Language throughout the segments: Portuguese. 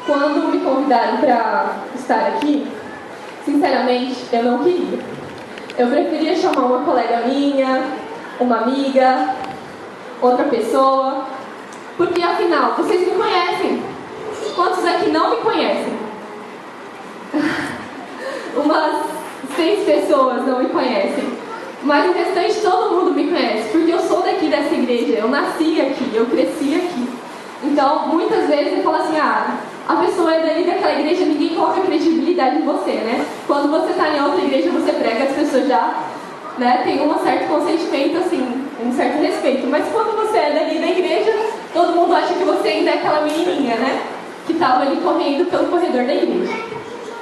Quando me convidaram para estar aqui, sinceramente, eu não queria. Eu preferia chamar uma colega minha, uma amiga, outra pessoa, porque afinal, vocês me conhecem. Quantos aqui não me conhecem? Umas 6 pessoas não me conhecem. Mas o restante todo mundo me conhece, porque eu sou daqui dessa igreja, eu nasci aqui, eu cresci aqui. Então, muitas vezes eu falo assim, a pessoa é dali daquela igreja, ninguém coloca credibilidade em você, né? Quando você está em outra igreja, você prega, as pessoas já, né, tem um certo consentimento, assim, um certo respeito. Mas quando você é dali da igreja, todo mundo acha que você ainda é aquela menininha, né? Que estava ali correndo pelo corredor da igreja.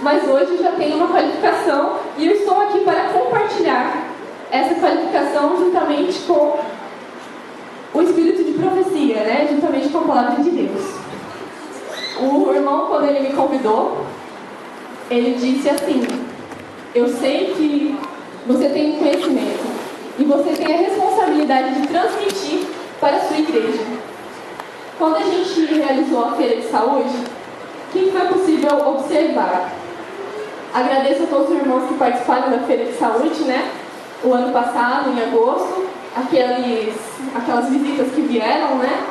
Mas hoje eu já tenho uma qualificação e eu estou aqui para compartilhar essa qualificação juntamente com o espírito de profecia, né? Juntamente com a palavra de Deus. O irmão, quando ele me convidou, ele disse assim: eu sei que você tem um conhecimento e você tem a responsabilidade de transmitir para a sua igreja. Quando a gente realizou a feira de saúde, o que foi possível observar? Agradeço a todos os irmãos que participaram da feira de saúde, né? O ano passado, em agosto, aquelas visitas que vieram, né?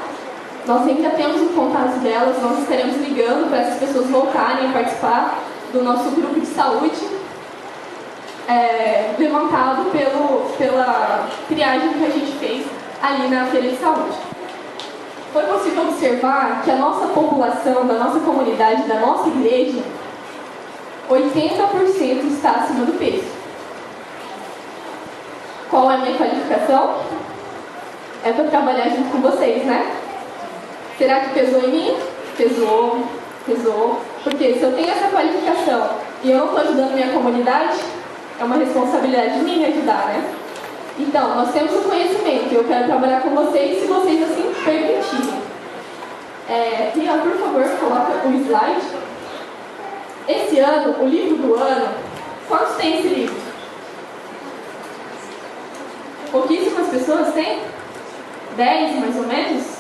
Nós ainda temos o contato delas, nós estaremos ligando para essas pessoas voltarem a participar do nosso grupo de saúde, levantado pela triagem que a gente fez ali na feira de saúde. Foi possível observar que a nossa população, da nossa comunidade, da nossa igreja, 80% está acima do peso. Qual é a minha qualificação? É para trabalhar junto com vocês, né? Será que pesou em mim? Pesou. Porque se eu tenho essa qualificação e eu não estou ajudando minha comunidade, é uma responsabilidade minha ajudar, né? Então, nós temos o conhecimento, eu quero trabalhar com vocês se vocês assim permitirem. Rian, por favor, coloca o slide. Esse ano, o livro do ano, quantos tem esse livro? Pouquíssimas pessoas têm? 10, mais ou menos?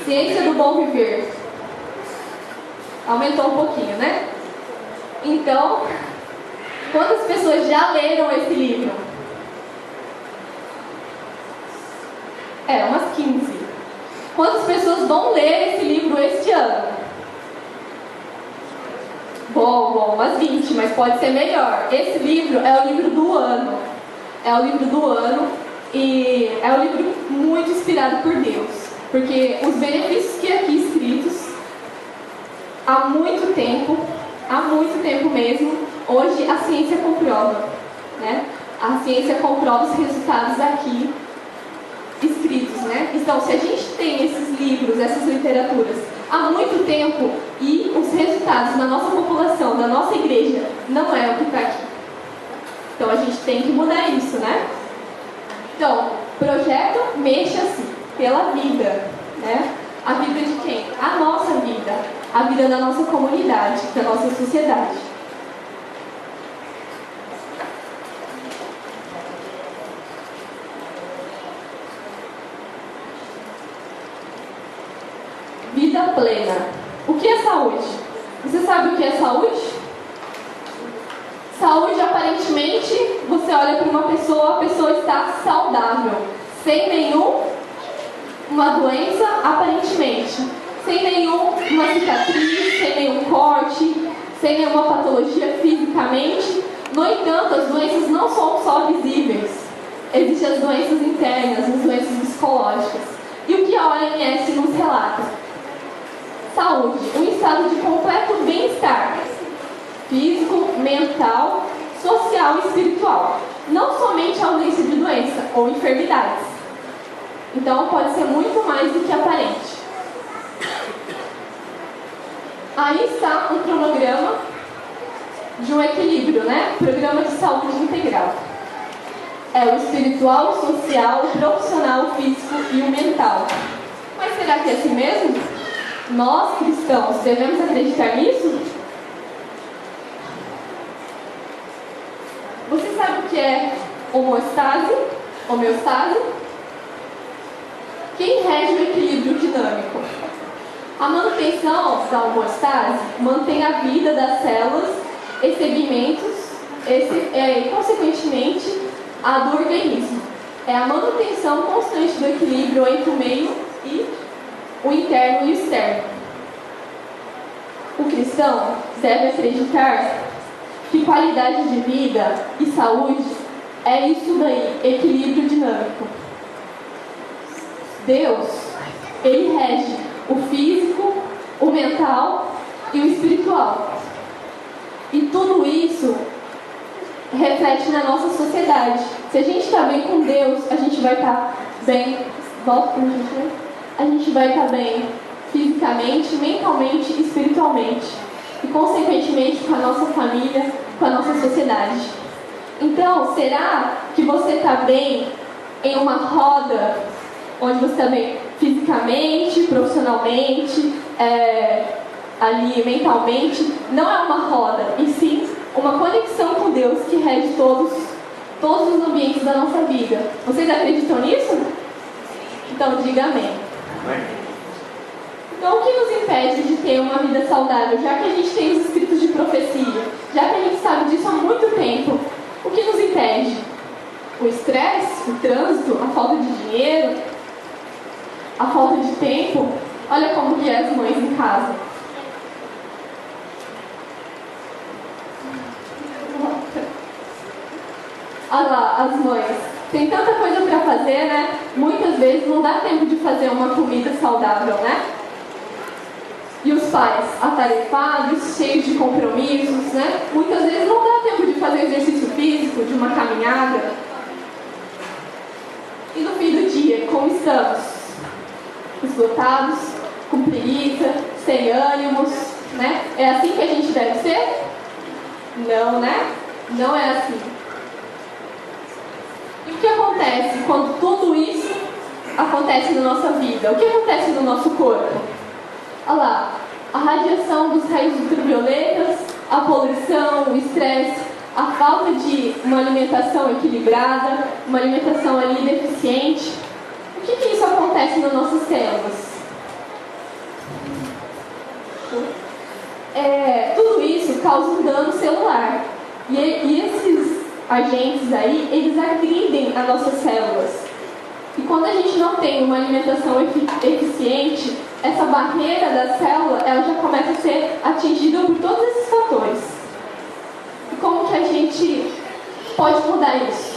Ciência do Bom Viver. Aumentou um pouquinho, né? Então, quantas pessoas já leram esse livro? Umas 15. Quantas pessoas vão ler esse livro este ano? Bom, umas 20, mas pode ser melhor. Esse livro é o livro do ano. É o livro do ano e é um livro muito inspirado por Deus. Porque os benefícios que aqui escritos, há muito tempo mesmo, hoje a ciência comprova, né? A ciência comprova os resultados aqui escritos, né? Então, se a gente tem esses livros, essas literaturas, há muito tempo e os resultados na nossa população, da nossa igreja, não é o que está aqui. Então, a gente tem que mudar isso, né? Então, projeto Mexa-se pela vida, né? A vida de quem? A nossa vida. A vida da nossa comunidade, da nossa sociedade. Vida plena. O que é saúde? Você sabe o que é saúde? Saúde, aparentemente, você olha para uma pessoa, a pessoa está saudável, sem nenhuma doença, aparentemente, sem nenhuma cicatriz, sem nenhum corte, sem nenhuma patologia fisicamente. No entanto, as doenças não são só visíveis. Existem as doenças internas, as doenças psicológicas. E o que a OMS nos relata? Saúde, um estado de completo bem-estar físico, mental, social e espiritual. Não somente a ausência de doença ou enfermidades. Então, pode ser muito mais do que aparente. Aí está um cronograma de um equilíbrio, né? Programa de saúde integral. É o espiritual, o social, o profissional, o físico e o mental. Mas será que é assim mesmo? Nós, cristãos, devemos acreditar nisso? Você sabe o que é homeostase? Homeostase? Quem rege o equilíbrio dinâmico? A manutenção da homeostase mantém a vida das células e segmentos e, consequentemente, a do organismo. É a manutenção constante do equilíbrio entre o meio e o interno e o externo. O cristão deve acreditar que qualidade de vida e saúde é isso daí, equilíbrio dinâmico. Deus, Ele rege o físico, o mental e o espiritual. E tudo isso reflete na nossa sociedade. Se a gente está bem com Deus, a gente vai estar bem. Volta pra gente, né? A gente vai estar bem fisicamente, mentalmente e espiritualmente. E, consequentemente, com a nossa família, com a nossa sociedade. Então, será que você está bem em uma roda onde você está bem fisicamente, profissionalmente, ali mentalmente? Não é uma roda, e sim uma conexão com Deus que rege todos os ambientes da nossa vida. Vocês acreditam nisso? Então diga amém. Então, o que nos impede de ter uma vida saudável, já que a gente tem os escritos de profecia, já que a gente sabe disso há muito tempo? O que nos impede? O estresse, o trânsito, a falta de dinheiro, a falta de tempo? Olha como que é as mães em casa. Olha lá, as mães. Tem tanta coisa para fazer, né? Muitas vezes não dá tempo de fazer uma comida saudável, né? E os pais, atarefados, cheios de compromissos, né? Muitas vezes não dá tempo de fazer exercício físico, de uma caminhada. E no fim do dia, como estamos? Esgotados, com preguiça, sem ânimos, né? É assim que a gente deve ser? Não, né? Não é assim. E o que acontece quando tudo isso acontece na nossa vida? O que acontece no nosso corpo? Olha lá, a radiação dos raios ultravioletas, a poluição, o estresse, a falta de uma alimentação equilibrada, uma alimentação ali deficiente. O que isso acontece nas nossas células? Tudo isso causa um dano celular. E esses agentes aí, eles agridem as nossas células. E quando a gente não tem uma alimentação eficiente, essa barreira da célula, ela já começa a ser atingida por todos esses fatores. E como que a gente pode mudar isso?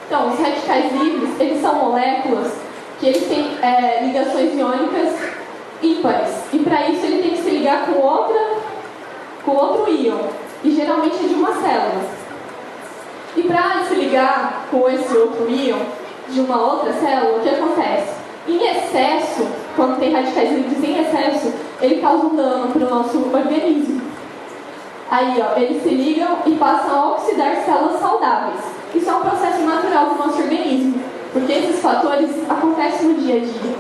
Então, os radicais livres, eles são moléculas que eles têm ligações iônicas ímpares. E para isso ele tem que se ligar com outro íon. E geralmente é de uma célula. E para se ligar com esse outro íon de uma outra célula, o que acontece? Em excesso, quando tem radicais livres em excesso, ele causa um dano para o nosso organismo. Aí, eles se ligam e passam a oxidar células saudáveis. Isso é um processo natural do nosso organismo, porque esses fatores acontecem no dia a dia.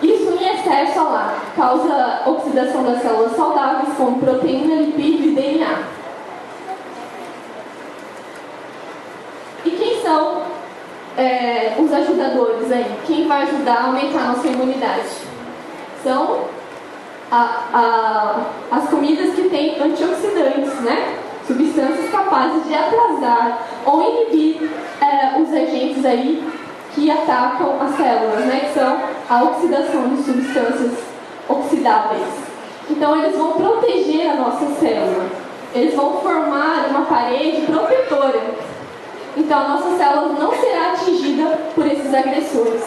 Isso em excesso, lá, causa oxidação das células saudáveis, como proteína, lipídio e DNA. E quem são os ajudadores aí? Quem vai ajudar a aumentar a nossa imunidade? São as comidas que têm antioxidantes, né? Substâncias capazes de atrasar ou inibir os agentes aí que atacam as células, né? Que são a oxidação de substâncias oxidáveis. Então, eles vão proteger a nossa célula. Eles vão formar uma parede protetora. Então, a nossa célula não será atingida por esses agressores.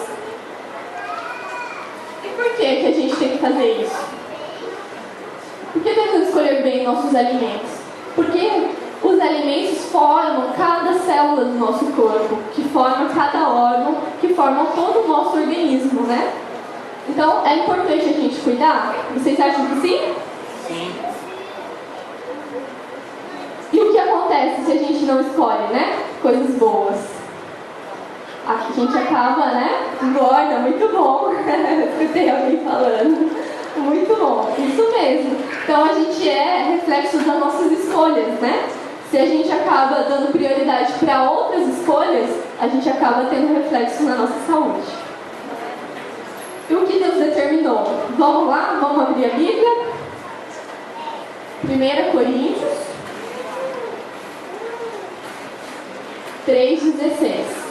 E por que a gente tem que fazer isso? Por que devemos escolher bem nossos alimentos? Porque os alimentos formam cada célula do nosso corpo, que forma cada órgão, que formam todo o nosso organismo, né? Então, é importante a gente cuidar? Vocês acham que sim? Sim. E o que acontece se a gente não escolhe, né? Coisas boas. A gente acaba, né? Engorda, muito bom. Escutei alguém falando. Muito bom, isso mesmo. Então a gente é reflexo das nossas escolhas, né? Se a gente acaba dando prioridade para outras escolhas, a gente acaba tendo reflexo na nossa saúde. E o que Deus determinou? Vamos lá? Vamos abrir a Bíblia? 1 Coríntios 3,16.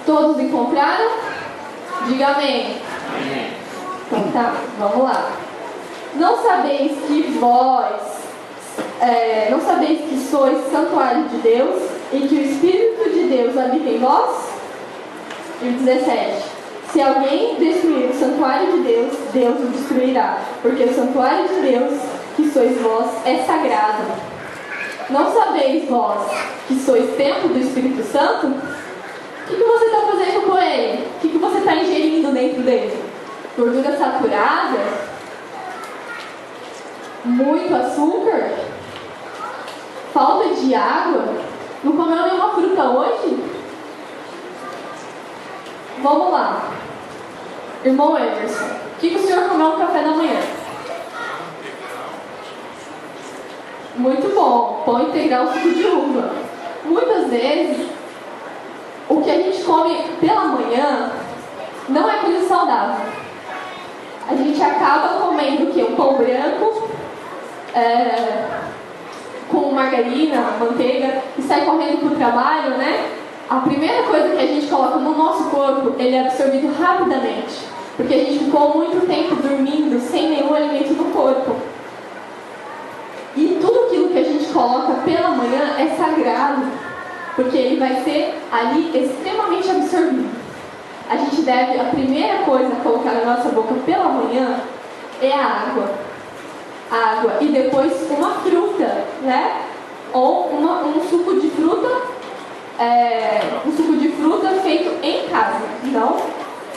Todos encontraram? Diga amém. Amém. Então tá, vamos lá. Não sabeis que sois santuário de Deus e que o Espírito de Deus habita em vós? E 17. Se alguém destruir o santuário de Deus, Deus o destruirá, porque o santuário de Deus, que sois vós, é sagrado. Não sabeis vós que sois templo do Espírito Santo? O que você está fazendo com ele? O que você está ingerindo dentro dele? Gordura saturada? Muito açúcar? Falta de água? Não comeu nenhuma fruta hoje? Vamos lá. Irmão Emerson, o que o senhor comeu no café da manhã? Muito bom. Pão integral, suco de uva. Muitas vezes, o que a gente come pela manhã não é coisa saudável. A gente acaba comendo o quê? Um pão branco, com margarina, manteiga, e sai correndo para o trabalho, né? A primeira coisa que a gente coloca no nosso corpo, ele é absorvido rapidamente. Porque a gente ficou muito tempo dormindo, sem nenhum alimento no corpo. E tudo aquilo que a gente coloca pela manhã é sagrado. Porque ele vai ser ali extremamente absorvido. A gente deve, a primeira coisa a colocar na nossa boca pela manhã é a água. A água. E depois uma fruta, né? Ou um suco de fruta, feito em casa, não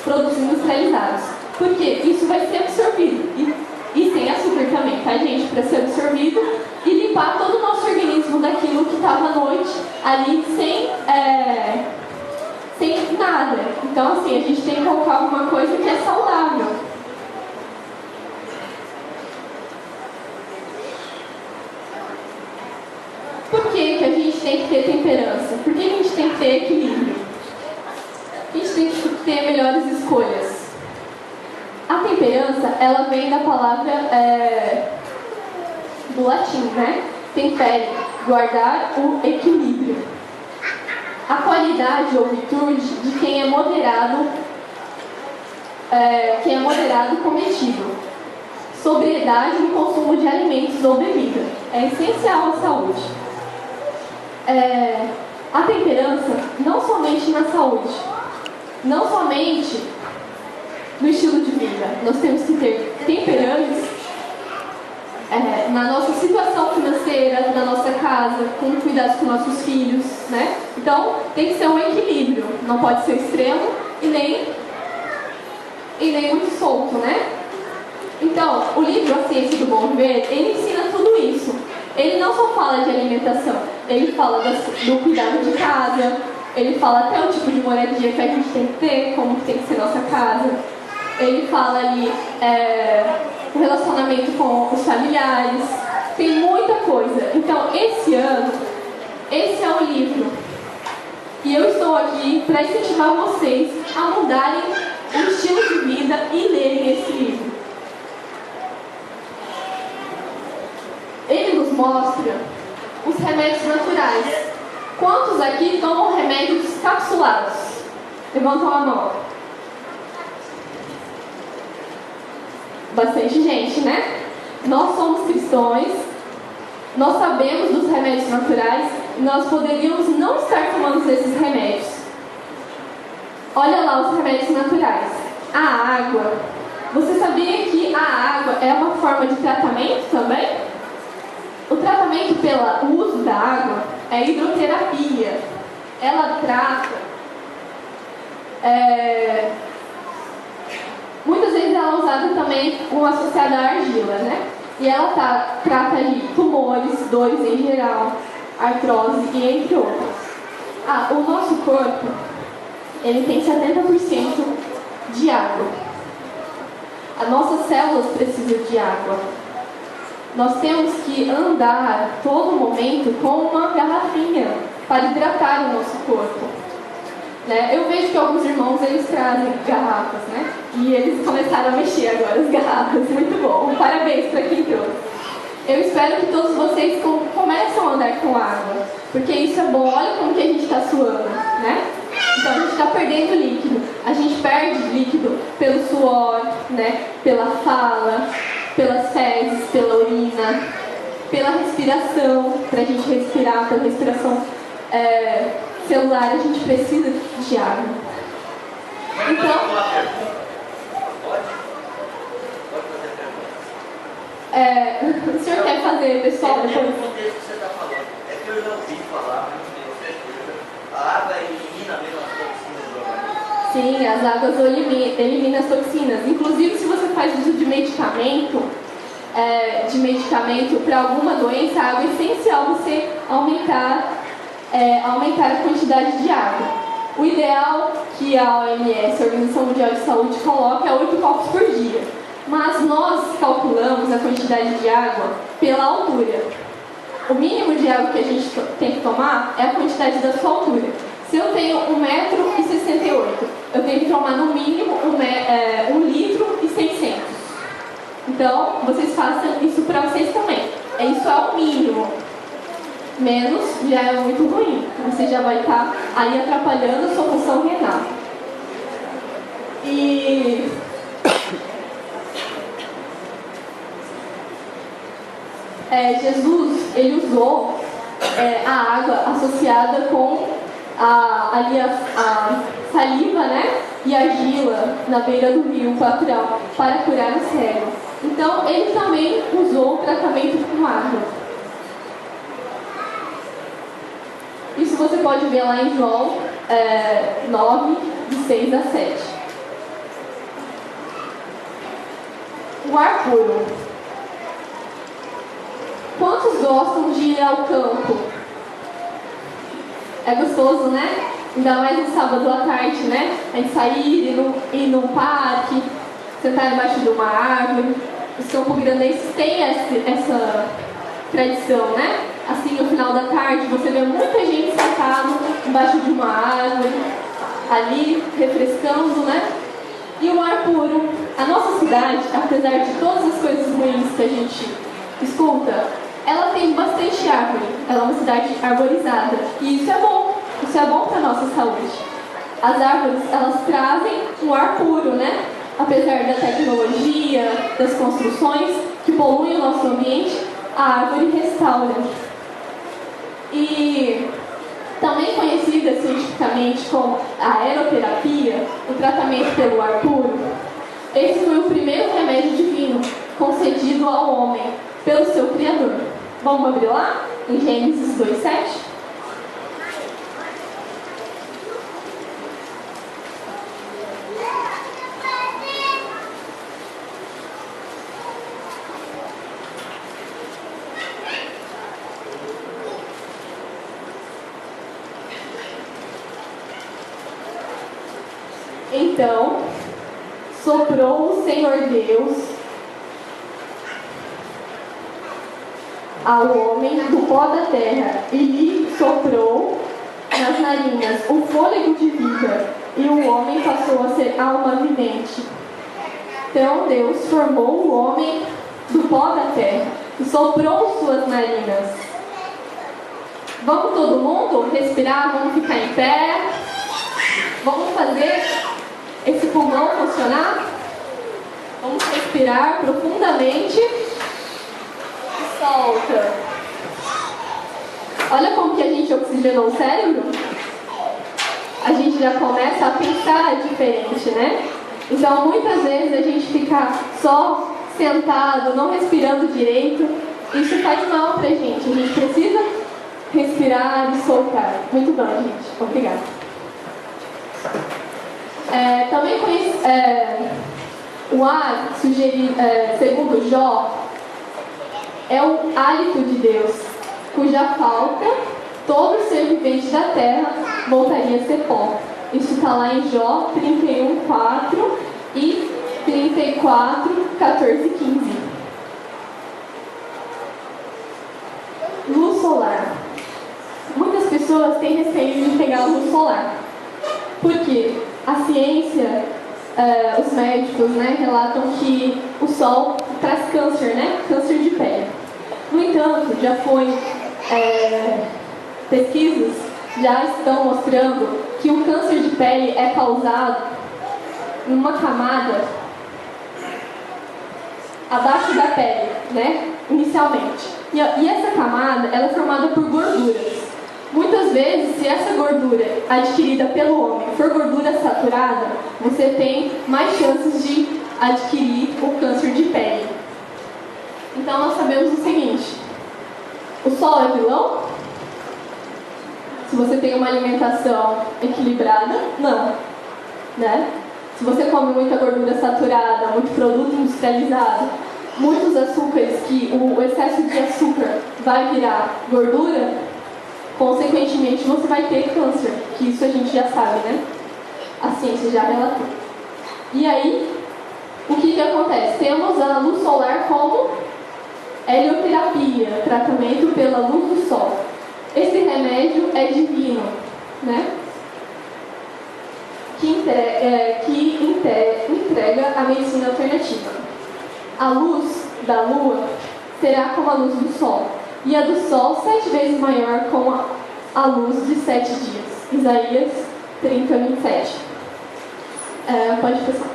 produtos industrializados. Porque isso vai ser absorvido. E sem açúcar também, tá, gente? Para ser absorvido e limpar todo o nosso organismo daquilo que estava à noite ali sem nada. Então, assim, a gente tem que colocar alguma coisa que é saudável. Por que a gente tem que ter temperança? Por que a gente tem que ter equilíbrio? A gente tem que ter melhores escolhas. A temperança, ela vem da palavra do latim, né? Tempere, guardar o equilíbrio. A qualidade ou virtude de quem é moderado cometido. Sobriedade no consumo de alimentos ou bebida. É essencial à saúde. A temperança, não somente na saúde, não somente no estilo de vida. Nós temos que ter temperança na nossa situação financeira, na nossa casa, com cuidados com nossos filhos, né? Então, tem que ser um equilíbrio. Não pode ser extremo e nem muito solto, né? Então, o livro A Ciência do Bom Viver, ele ensina tudo isso. Ele não só fala de alimentação, ele fala do cuidado de casa, ele fala até o tipo de moradia que a gente tem que ter, como tem que ser nossa casa. Ele fala ali o relacionamento com os familiares, tem muita coisa. Então, esse ano, esse é o livro. E eu estou aqui para incentivar vocês a mudarem o estilo de vida e lerem esse livro. Ele nos mostra os remédios naturais. Quantos aqui tomam remédios capsulados? Levantam a mão. Bastante gente, né? Nós somos cristãos, nós sabemos dos remédios naturais e nós poderíamos não estar tomando esses remédios. Olha lá os remédios naturais. A água. Você sabia que a água é uma forma de tratamento também? O tratamento pelo uso da água é hidroterapia. Ela trata... muitas vezes ela é usada também como associada à argila, né? E ela trata de tumores, dores em geral, artrose e entre outros. O nosso corpo, ele tem 70% de água. As nossas células precisam de água. Nós temos que andar todo momento com uma garrafinha para hidratar o nosso corpo. Né? Eu vejo que alguns irmãos, eles trazem garrafas, né? E eles começaram a mexer agora as garrafas. Muito bom. Parabéns para quem trouxe. Eu espero que todos vocês comecem a andar com água, porque isso é bom. Olha como que a gente está suando, né? Então a gente está perdendo líquido. A gente perde líquido pelo suor, né? Pela fala, pelas fezes, pela urina, pela respiração. Para a gente respirar, pela respiração celular, a gente precisa de água. Então, o senhor quer fazer, pessoal, depois? O contexto que você está falando, é que eu já ouvi falar, mas não tenho certeza, a água elimina mesmo as toxinas do organismo? Sim, as águas eliminam as toxinas. Inclusive, se você faz uso de medicamento para alguma doença, a água é essencial você aumentar a quantidade de água. O ideal que a OMS, a Organização Mundial de Saúde, coloca é 8 copos por dia. Mas nós calculamos a quantidade de água pela altura. O mínimo de água que a gente tem que tomar é a quantidade da sua altura. Se eu tenho 1,68 m, eu tenho que tomar no mínimo 1,6 litro. Então, vocês façam isso para vocês também. Isso é o mínimo. Menos já é muito ruim. Você já vai estar aí atrapalhando a sua função renal. E Jesus, ele usou a água associada com a saliva, né? E a argila na beira do rio para curar o cego. Então, ele também usou o tratamento com água. Isso você pode ver lá em João 9, de 6 a 7. O ar puro. Quantos gostam de ir ao campo? É gostoso, né? Ainda mais no sábado à tarde, né? A gente sair, ir num parque, sentar embaixo de uma árvore. Os campograndenses têm essa tradição, né? Assim, no final da tarde, você vê muita gente sentada embaixo de uma árvore, ali, refrescando, né? E o ar puro. A nossa cidade, apesar de todas as coisas ruins que a gente escuta, ela tem bastante árvore. Ela é uma cidade arborizada. E isso é bom. Isso é bom para a nossa saúde. As árvores, elas trazem um ar puro, né? Apesar da tecnologia, das construções que poluem o nosso ambiente, a árvore restaura. E também conhecida cientificamente como a aeroterapia, o tratamento pelo ar puro, esse foi o primeiro remédio divino concedido ao homem pelo seu Criador. Vamos abrir lá? Em Gênesis 2:7. Então, soprou o Senhor Deus ao homem do pó da terra e lhe soprou nas narinas o fôlego de vida, e o homem passou a ser alma vivente. Então Deus formou o homem do pó da terra e soprou suas narinas. Vamos todo mundo respirar, vamos ficar em pé, vamos fazer esse pulmão funcionar. Vamos respirar profundamente e solta. Olha como que a gente oxigenou o cérebro. A gente já começa a pensar diferente, né? Então muitas vezes a gente fica só sentado, não respirando direito. Isso faz mal pra gente. A gente precisa respirar e soltar. Muito bom, gente. Obrigada. Também o ar, segundo Jó, é o hálito de Deus, cuja falta todo ser vivente da terra voltaria a ser pó. Isso está lá em Jó 31:4 e 34:14-15. Luz solar. Muitas pessoas têm receio de pegar a luz solar. Por quê? A ciência, os médicos, né, relatam que o sol traz câncer, né? Câncer de pele. No entanto, já foi pesquisas já estão mostrando que o câncer de pele é causado numa camada abaixo da pele, né? Inicialmente. E essa camada ela é formada por gorduras. Muitas vezes, se essa gordura adquirida pelo homem for gordura saturada, você tem mais chances de adquirir o câncer de pele. Então nós sabemos o seguinte: o sol é vilão? Se você tem uma alimentação equilibrada, não, né? Se você come muita gordura saturada, muito produto industrializado, muitos açúcares, que o excesso de açúcar vai virar gordura, consequentemente você vai ter câncer, que isso a gente já sabe, né? A ciência já relatou. E aí, o que acontece? Temos a luz solar como helioterapia, tratamento pela luz do sol. Esse remédio é divino, né? Que entrega a medicina alternativa. A luz da lua será como a luz do sol, e a do sol 7 vezes maior como a luz de 7 dias. Isaías 30:27. Pode passar.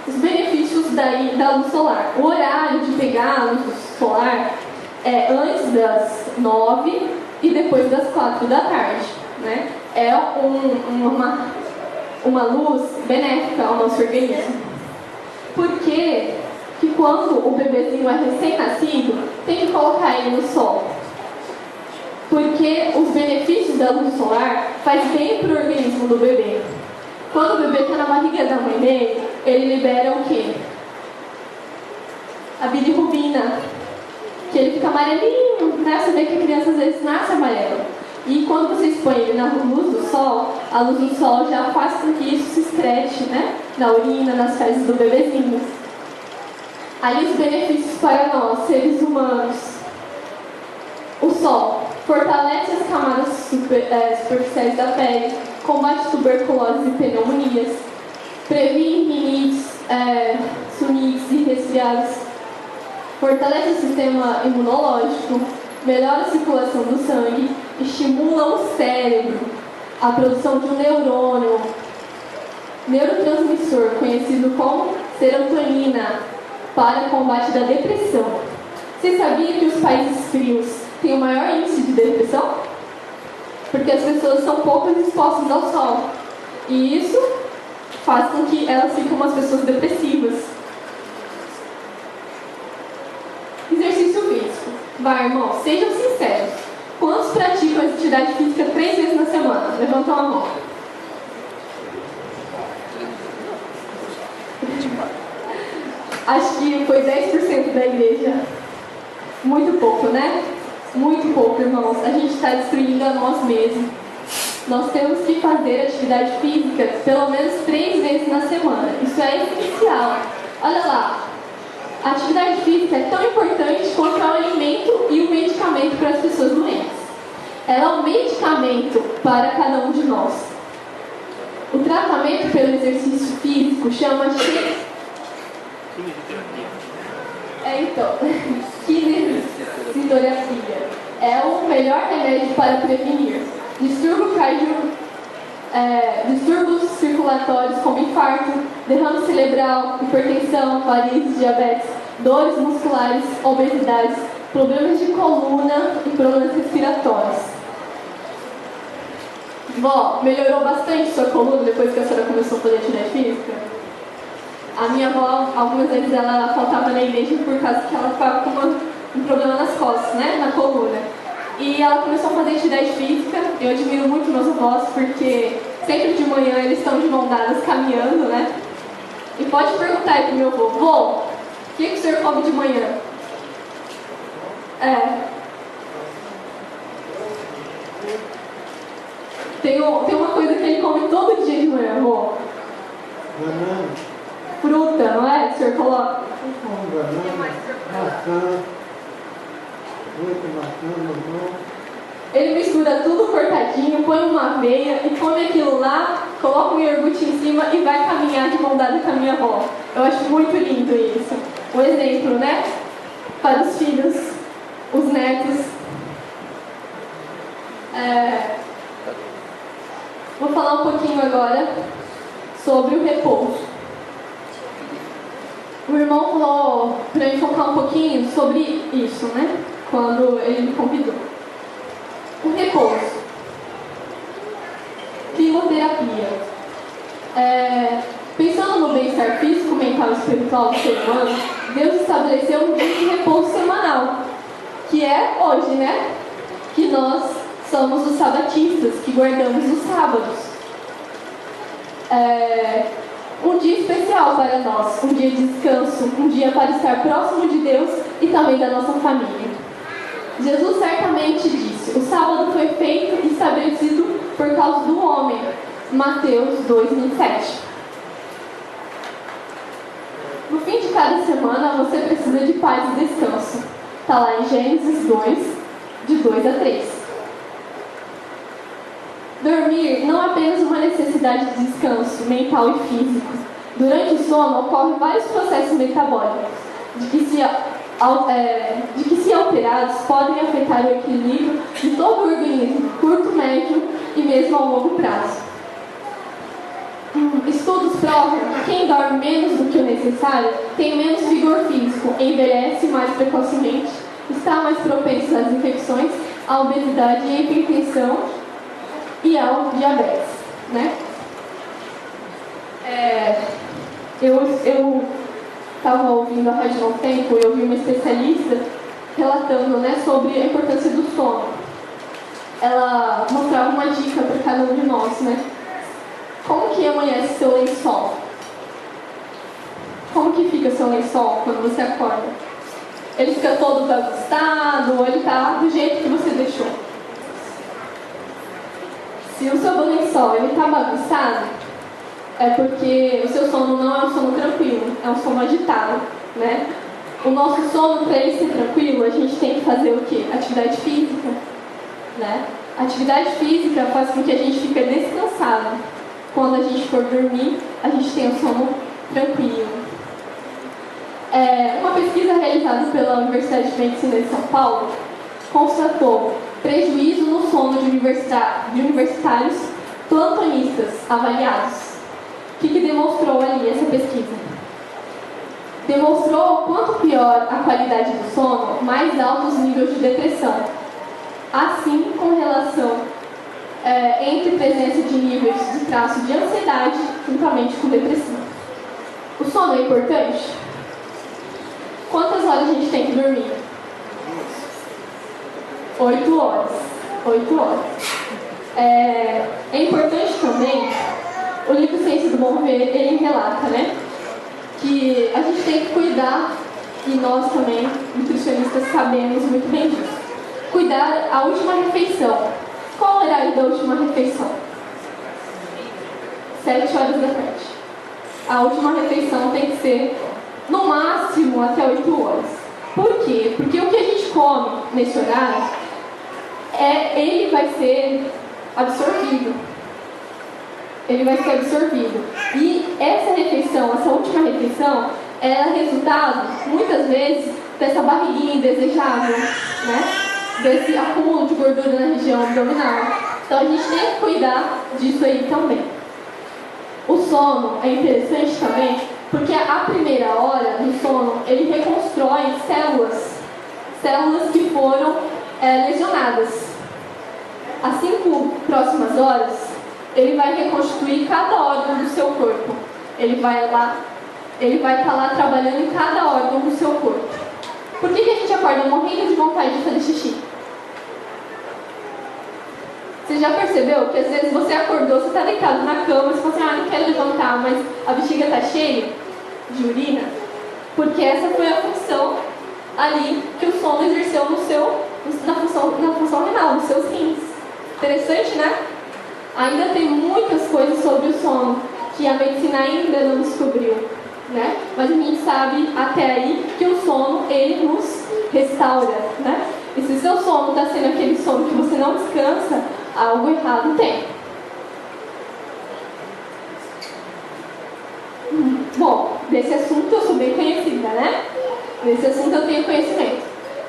Os benefícios da luz solar. O horário de pegar a luz solar é antes das 9 e depois das 4 da tarde, né? É uma luz benéfica ao nosso organismo. Por que quando o bebezinho é recém-nascido, tem que colocar ele no sol? Porque os benefícios da luz solar faz bem para o organismo do bebê. Quando o bebê está na barriga da mãe dele, ele libera o quê? A bilirrubina, que ele fica amarelinho, né? Você vê que a criança às vezes nasce amarela. E quando você expõe ele na luz do sol, a luz do sol já faz com que isso se excrete, né? Na urina, nas fezes do bebezinho. Aí os benefícios para nós, seres humanos. O sol fortalece as camadas superficiais da pele, combate tuberculose e pneumonias, previne rinites, sunites e resfriados, fortalece o sistema imunológico, melhora a circulação do sangue, estimula o cérebro, a produção de um neurotransmissor conhecido como serotonina, para o combate da depressão. Você sabia que os países frios têm o maior índice de depressão? Porque as pessoas são pouco expostas ao sol. E isso faz com que elas fiquem umas pessoas depressivas. Exercício físico. Vai, irmão, sejam sinceros. Quantos praticam atividade física 3 vezes na semana? Levanta uma mão. Acho que foi 10% da igreja. Muito pouco, né? Muito pouco, irmãos. A gente está destruindo a nós mesmos. Nós temos que fazer atividade física pelo menos 3 vezes na semana. Isso é essencial. Olha lá. A atividade física é tão importante quanto o alimento e o medicamento para as pessoas doentes. Ela é um medicamento para cada um de nós. O tratamento pelo exercício físico chama-se kinesiologia. É o melhor remédio para prevenir distúrbios circulatórios como infarto, derrame cerebral, hipertensão, varizes, diabetes, dores musculares, obesidade, problemas de coluna e problemas respiratórios. Vó, melhorou bastante sua coluna depois que a senhora começou a fazer atividade física? A minha avó, algumas vezes ela faltava na igreja por causa que ela ficava com um problema nas costas, né? Na coluna. E ela começou a fazer atividade física. Eu admiro muito meus avós, porque sempre de manhã eles estão de mão dadas caminhando, né? E pode perguntar aí pro meu avô: vô, o que o senhor come de manhã? Tem uma coisa que ele come todo dia de manhã, amor. Banana. Fruta, não é? O senhor coloca? Banana, maçã. Muita maçã, mamão. Ele mistura tudo cortadinho, põe uma aveia e come aquilo lá, coloca um iogurte em cima e vai caminhar de mão dada com a minha avó. Eu acho muito lindo isso. Um exemplo, né? Para os filhos, os netos. Vou falar um pouquinho agora sobre o repouso. O irmão falou para eu focar um pouquinho sobre isso, né? Quando ele me convidou. O repouso. Crimoterapia. Pensando no bem-estar físico, mental e espiritual do ser humano, Deus estabeleceu um dia de repouso semanal, que é hoje, né? Que nós somos os sabatistas, que guardamos os sábados. Um dia especial para nós, um dia de descanso, um dia para estar próximo de Deus e também da nossa família. Jesus certamente disse: o sábado foi feito e estabelecido por causa do homem. Mateus 2:27. No fim de cada semana, você precisa de paz e descanso. Está lá em Gênesis 2, de 2 a 3. Dormir não é apenas uma necessidade de descanso mental e físico. Durante o sono, ocorrem vários processos metabólicos, de que se alterados, podem afetar o equilíbrio de todo o organismo, curto, médio e mesmo a longo prazo. Estudos provam que quem dorme menos do que o necessário tem menos vigor físico, envelhece mais precocemente, está mais propenso às infecções, à obesidade e à hipertensão e ao diabetes, né? Eu estava ouvindo a rádio há um tempo e ouvi uma especialista relatando, né, sobre a importância do sono. Ela mostrava uma dica para cada um de nós, né? Como que amanhece seu lençol? Como que fica seu lençol quando você acorda? Ele fica todo bagunçado ou ele está do jeito que você deixou? Se o seu lençol está bagunçado, é porque o seu sono não é um sono tranquilo, é um sono agitado, né? O nosso sono, para ele ser tranquilo, a gente tem que fazer o quê? Atividade física, né? A atividade física faz com que a gente fique descansado. Quando a gente for dormir, a gente tem um sono tranquilo. Uma pesquisa realizada pela Universidade de Medicina de São Paulo constatou prejuízo no sono de universitários plantonistas avaliados. O que demonstrou ali essa pesquisa? Demonstrou quanto pior a qualidade do sono, mais altos os níveis de depressão. Assim, com relação entre presença de níveis de traço de ansiedade, juntamente com depressão. O sono é importante? Quantas horas a gente tem que dormir? 8 horas. 8 horas. É importante também, o livro Ciência do Bom Viver, ele relata, né, que a gente tem que cuidar, e nós também, nutricionistas, sabemos muito bem disso. Cuidar a última refeição. Qual o horário da última refeição? 7 horas da tarde. A última refeição tem que ser, no máximo, até 8 horas. Por quê? Porque o que a gente come nesse horário, ele vai ser absorvido. Ele vai ser absorvido. E essa refeição, essa última refeição, é resultado, muitas vezes, dessa barriguinha indesejável, né? Desse acúmulo de gordura na região abdominal. Então a gente tem que cuidar disso aí também. O sono é interessante também, porque a primeira hora do sono, ele reconstrói células que foram lesionadas. As 5 próximas horas, ele vai reconstituir cada órgão do seu corpo. Ele vai estar lá trabalhando em cada órgão do seu corpo. Por que a gente acorda morrendo de vontade de fazer xixi? Você já percebeu que às vezes você acordou, você está deitado na cama, você fala assim, não quero levantar, mas a bexiga está cheia de urina? Porque essa foi a função ali que o sono exerceu na função renal, nos seus rins. Interessante, né? Ainda tem muitas coisas sobre o sono que a medicina ainda não descobriu, né? Mas a gente sabe até aí que o sono, ele nos restaura, né? E se o seu sono está sendo aquele sono que você não descansa, algo errado tem. Bom, desse assunto eu sou bem conhecida, né? Nesse assunto eu tenho conhecimento.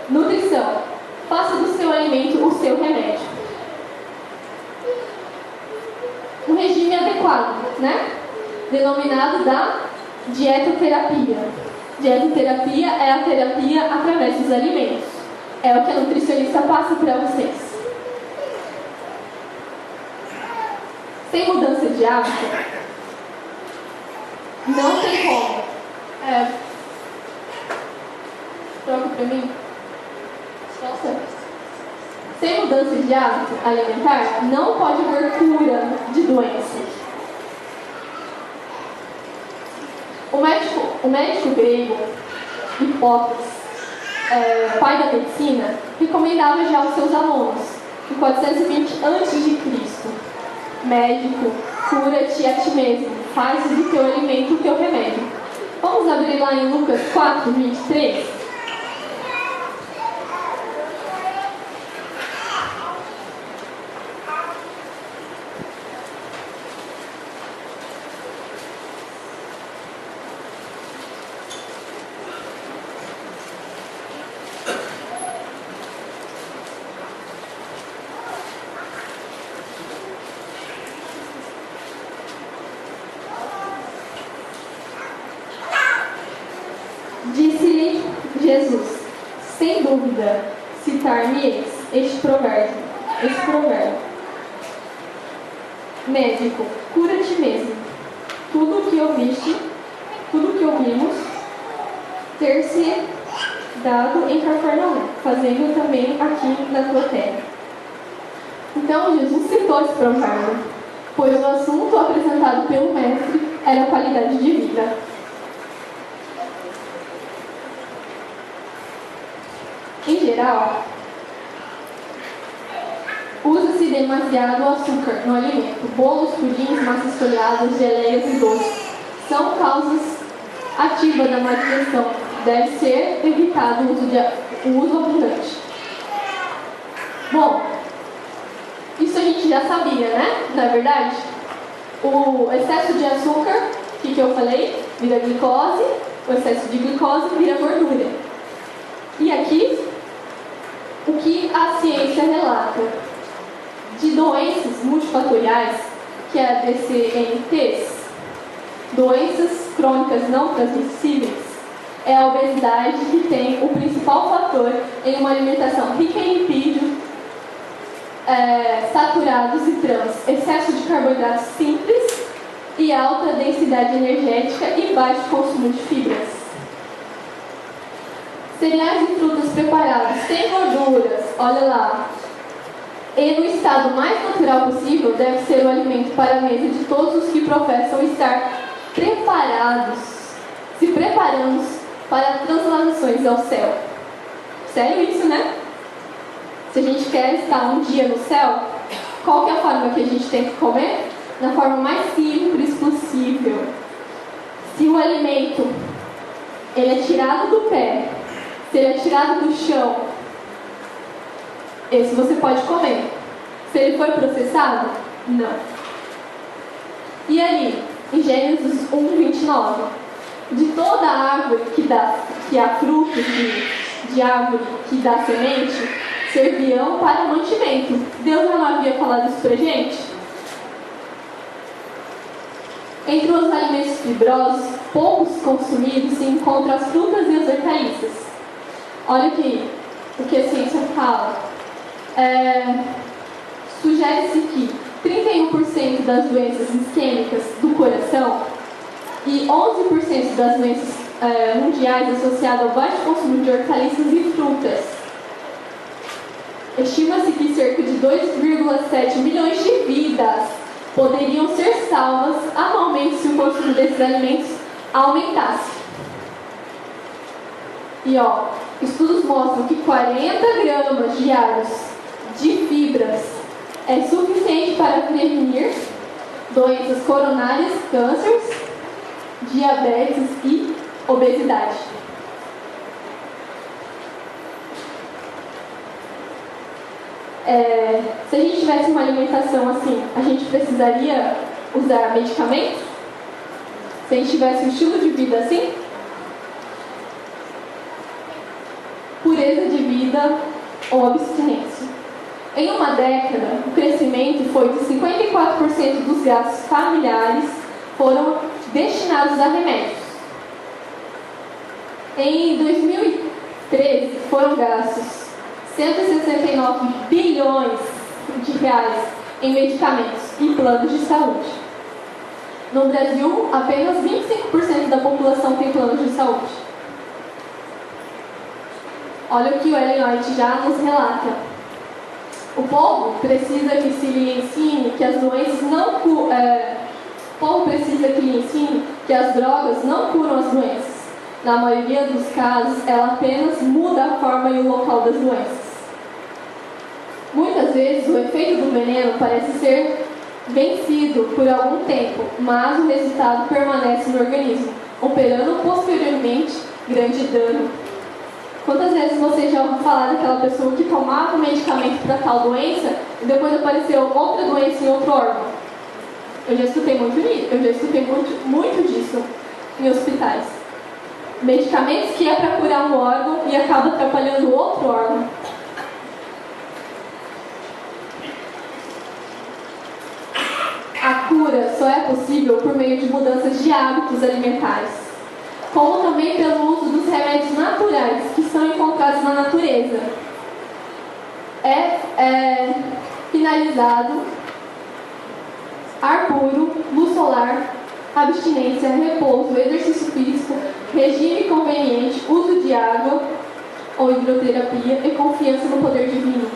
Nutrição. Faça do seu alimento o seu remédio. Um regime adequado, né? Denominado da dietoterapia. Dietoterapia é a terapia através dos alimentos. É o que a nutricionista passa para vocês. Sem mudança de hábito, não tem como. Troca para mim. Nossa. Sem mudança de hábito alimentar, não pode haver cura de doença. O médico grego, Hipócrates, pai da medicina, recomendava já aos seus alunos, em 420 a.C., médico, cura-te a ti mesmo, faz do teu alimento o teu remédio. Vamos abrir lá em Lucas 4, 23. Disse-lhe Jesus, sem dúvida, citar-me-eis este provérbio. Médico, cura-te mesmo. Tudo o que ouvimos, ter-se dado em Cafarnaum, fazendo também aqui na tua terra. Então Jesus citou esse provérbio, pois o assunto apresentado pelo mestre era a qualidade de vida. Em geral, usa-se demasiado açúcar no alimento. Bolos, pudins, massas folhadas, geleias e doces são causas ativas da má digestão. Deve ser evitado o uso abundante. Bom, isso a gente já sabia, né? Não é verdade? O excesso de açúcar, o que eu falei? Vira glicose. O excesso de glicose vira gordura. E aqui, o que a ciência relata de doenças multifatoriais, que é a DCNTs, doenças crônicas não transmissíveis, é a obesidade que tem o principal fator em uma alimentação rica em lipídios, saturados e trans, excesso de carboidratos simples e alta densidade energética e baixo consumo de fibras. Cereais e frutas preparados sem gorduras, olha lá, e no estado mais natural possível, deve ser o alimento para a mesa de todos os que professam estar preparados, se preparando para translações ao céu. Sério isso, né? Se a gente quer estar um dia no céu, qual que é a forma que a gente tem que comer? Da forma mais simples possível. Se o alimento ele é tirado do pé, se ele é tirado do chão, esse você pode comer. Se ele foi processado, não. E ali, em Gênesis 1:29, de toda árvore que há frutos de árvore que dá semente, serviam para mantimento. Deus não havia falado isso pra gente? Entre os alimentos fibrosos, poucos consumidos, se encontram as frutas e as hortaliças. Olha aqui o que a ciência fala. Sugere-se que 31% das doenças isquêmicas do coração e 11% das doenças mundiais associadas ao baixo consumo de hortaliças e frutas. Estima-se que cerca de 2,7 milhões de vidas poderiam ser salvas anualmente se o consumo desses alimentos aumentasse. E estudos mostram que 40 gramas diários de fibras é suficiente para prevenir doenças coronárias, cânceres, diabetes e obesidade. Se a gente tivesse uma alimentação assim, a gente precisaria usar medicamentos? Se a gente tivesse um estilo de vida assim? Pureza de vida ou abstinência. Em uma década, o crescimento foi de 54% dos gastos familiares foram destinados a remédios. Em 2013, foram gastos 169 bilhões de reais em medicamentos e planos de saúde. No Brasil, apenas 25% da população tem planos de saúde. Olha o que o Ellen White já nos relata. O povo precisa que se lhe ensine que as doenças não o povo precisa que lhe ensine que as drogas não curam as doenças. Na maioria dos casos, ela apenas muda a forma e o local das doenças. Muitas vezes, o efeito do veneno parece ser vencido por algum tempo, mas o resultado permanece no organismo, operando posteriormente grande dano. Quantas vezes você já ouviu falar daquela pessoa que tomava um medicamento para tal doença e depois apareceu outra doença em outro órgão? Eu já escutei muito disso em hospitais. Medicamentos que é para curar um órgão e acaba atrapalhando outro órgão. A cura só é possível por meio de mudanças de hábitos alimentares, como também pelo uso dos remédios naturais que são encontrados na natureza. Finalizado: ar puro, luz solar, abstinência, repouso, exercício físico, regime conveniente, uso de água ou hidroterapia e confiança no poder divino.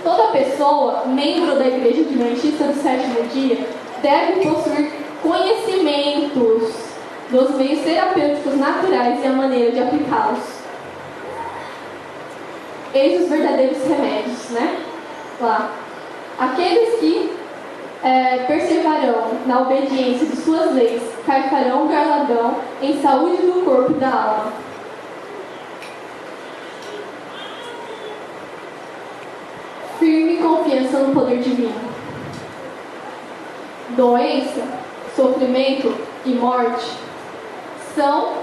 Toda pessoa, membro da Igreja Adventista do Sétimo Dia, deve possuir conhecimentos dos meios terapêuticos naturais e a maneira de aplicá-los. Eis os verdadeiros remédios, né? Lá. Aqueles que perseverarão na obediência de suas leis, caifarão galardão em saúde do corpo e da alma. Firme confiança no poder divino. Doença, sofrimento e morte são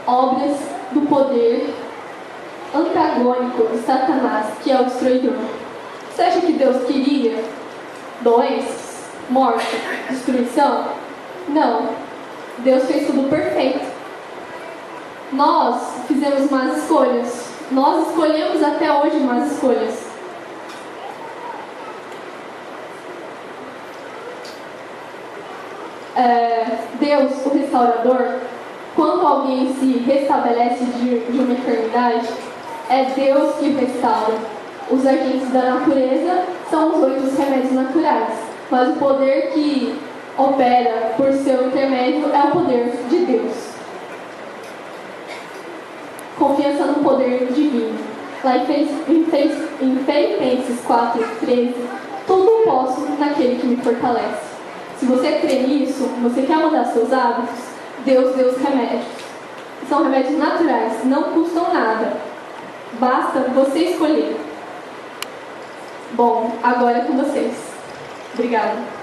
obras do poder antagônico de Satanás, que é o destruidor. Você acha que Deus queria doenças, morte, destruição? Não. Deus fez tudo perfeito. Nós fizemos más escolhas. Nós escolhemos até hoje más escolhas. Deus, o restaurador, quando alguém se restabelece de uma enfermidade, é Deus que restaura. Os agentes da natureza são os 8 remédios naturais, mas o poder que opera por seu intermédio é o poder de Deus. Confiança no poder divino. Lá em Filipenses 4:13, tudo posso naquele que me fortalece. Se você crê nisso, você quer mudar seus hábitos, Deus deu os remédios. São remédios naturais, não custam nada. Basta você escolher. Bom, agora é com vocês. Obrigada.